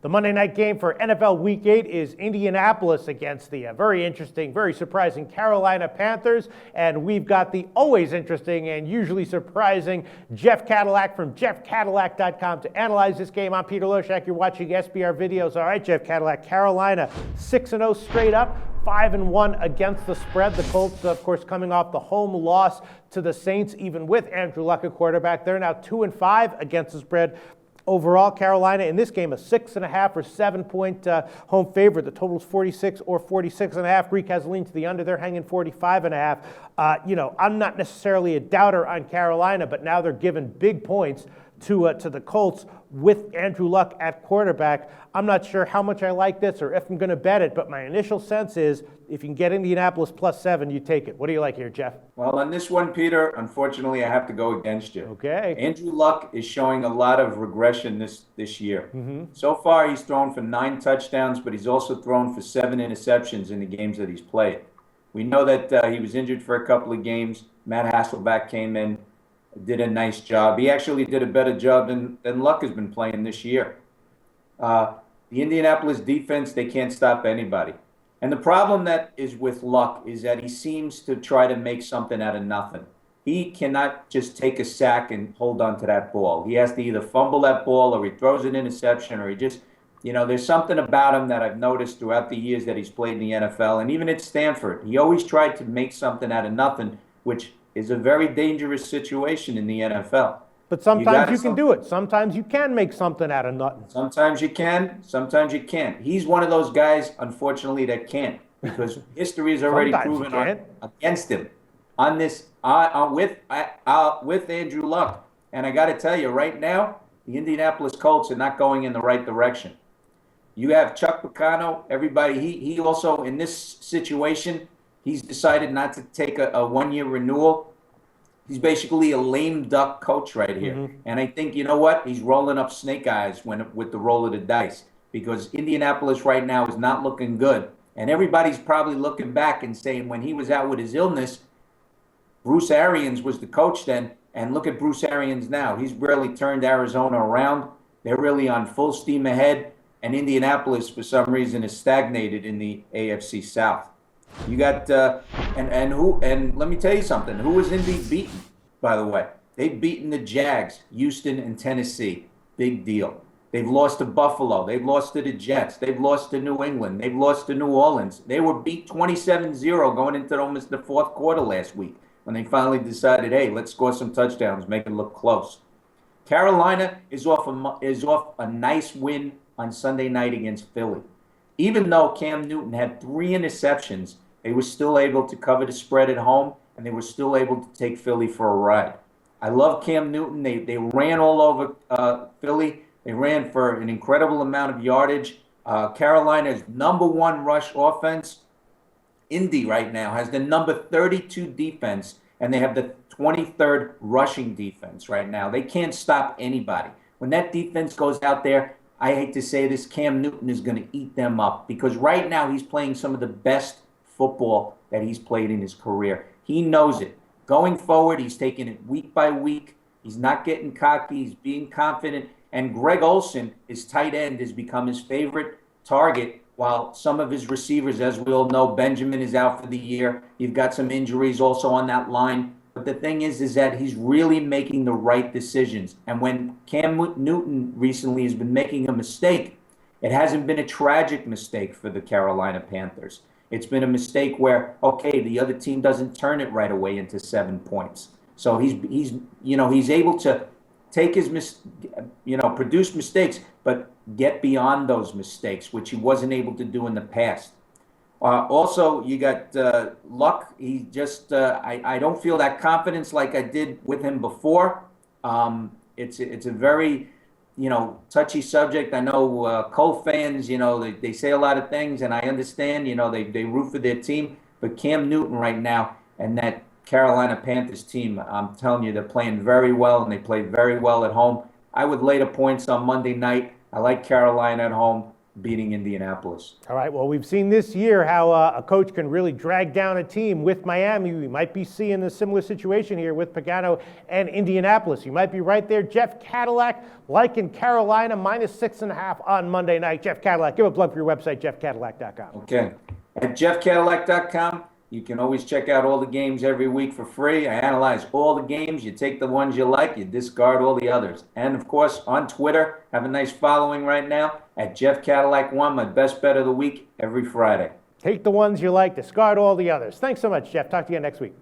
The Monday night game for NFL Week 8 is Indianapolis against the very interesting, very surprising Carolina Panthers. And we've got the always interesting and usually surprising Jeff Cadillac from jeffcadillac.com to analyze this game. I'm Peter Loshak. You're watching SBR Videos. All right, Jeff Cadillac, Carolina 6-0 straight up. 5-1 against the spread. The Colts, of course, coming off the home loss to the Saints, even with Andrew Luck at quarterback. They're now 2-5 against the spread. Overall, Carolina in this game, a 6.5 or 7-point home favorite. The total's 46 or 46.5. Greek has leaned to the under. They're hanging 45.5. I'm not necessarily a doubter on Carolina, but now they're giving big points to the Colts with Andrew Luck at quarterback. I'm not sure how much I like this or if I'm going to bet it, but my initial sense is if you can get Indianapolis +7, you take it. What do you like here, Jeff? Well, on this one, Peter, unfortunately, I have to go against you. Okay. Andrew Luck is showing a lot of regression this year. Mm-hmm. So far, he's thrown for 9 touchdowns, but he's also thrown for 7 interceptions in the games that he's played. We know that he was injured for a couple of games. Matt Hasselbeck came in, did a nice job. He actually did a better job than Luck has been playing this year. The Indianapolis defense, they can't stop anybody. And the problem that is with Luck is that he seems to try to make something out of nothing. He cannot just take a sack and hold on to that ball. He has to either fumble that ball or he throws an interception or he just, there's something about him that I've noticed throughout the years that he's played in the NFL. And even at Stanford, he always tried to make something out of nothing, which is a very dangerous situation in the NFL. But sometimes you can do it. Sometimes you can make something out of nothing. Sometimes you can. Sometimes you can't. He's one of those guys, unfortunately, that can't, because history has already proven against him on this with Andrew Luck. And I got to tell you, right now, the Indianapolis Colts are not going in the right direction. You have Chuck Picano. Everybody. He also in this situation, he's decided not to take a 1-year renewal. He's basically a lame duck coach right here. Mm-hmm. And I think, you know what? He's rolling up snake eyes with the roll of the dice, because Indianapolis right now is not looking good. And everybody's probably looking back and saying when he was out with his illness, Bruce Arians was the coach then. And look at Bruce Arians now. He's really turned Arizona around. They're really on full steam ahead. And Indianapolis, for some reason, is stagnated in the AFC South. You got and let me tell you something. Who was Indy beaten, by the way? They've beaten the Jags, Houston, and Tennessee. Big deal. They've lost to Buffalo. They've lost to the Jets. They've lost to New England. They've lost to New Orleans. They were beat 27-0 going into almost the fourth quarter last week when they finally decided, hey, let's score some touchdowns, make it look close. Carolina is off a nice win on Sunday night against Philly. Even though Cam Newton had 3 interceptions, they were still able to cover the spread at home, and they were still able to take Philly for a ride. I love Cam Newton. They ran all over Philly. They ran for an incredible amount of yardage. Carolina's #1 rush offense. Indy right now has the number 32 defense, and they have the 23rd rushing defense right now. They can't stop anybody. When that defense goes out there, I hate to say this, Cam Newton is going to eat them up, because right now he's playing some of the best football that he's played in his career. He knows it. Going forward, he's taking it week by week. He's not getting cocky. He's being confident. And Greg Olsen, his tight end, has become his favorite target, while some of his receivers, as we all know, Benjamin is out for the year. You've got some injuries also on that line. But the thing is that he's really making the right decisions. And when Cam Newton recently has been making a mistake, it hasn't been a tragic mistake for the Carolina Panthers. It's been a mistake where, okay, the other team doesn't turn it right away into 7 points. So he's able to take his produce mistakes, but get beyond those mistakes, which he wasn't able to do in the past. Also, you got Luck. He just I don't feel that confidence like I did with him before. It's a very touchy subject. I know Colts fans, they say a lot of things, and I understand. They root for their team, but Cam Newton right now and that Carolina Panthers team, I'm telling you, they're playing very well, and they play very well at home. I would lay the points on Monday night. I like Carolina at home. beating Indianapolis. All right, well, we've seen this year how a coach can really drag down a team. With Miami, we might be seeing a similar situation here with Pagano and Indianapolis. You might be right there. Jeff Cadillac, liking Carolina, -6.5 on Monday night. Jeff Cadillac, give a plug for your website, jeffcadillac.com. Okay. At jeffcadillac.com, you can always check out all the games every week for free. I analyze all the games. You take the ones you like, you discard all the others. And of course, on Twitter, have a nice following right now at Jeff Cadillac 1, my best bet of the week every Friday. Take the ones you like, discard all the others. Thanks so much, Jeff. Talk to you again next week.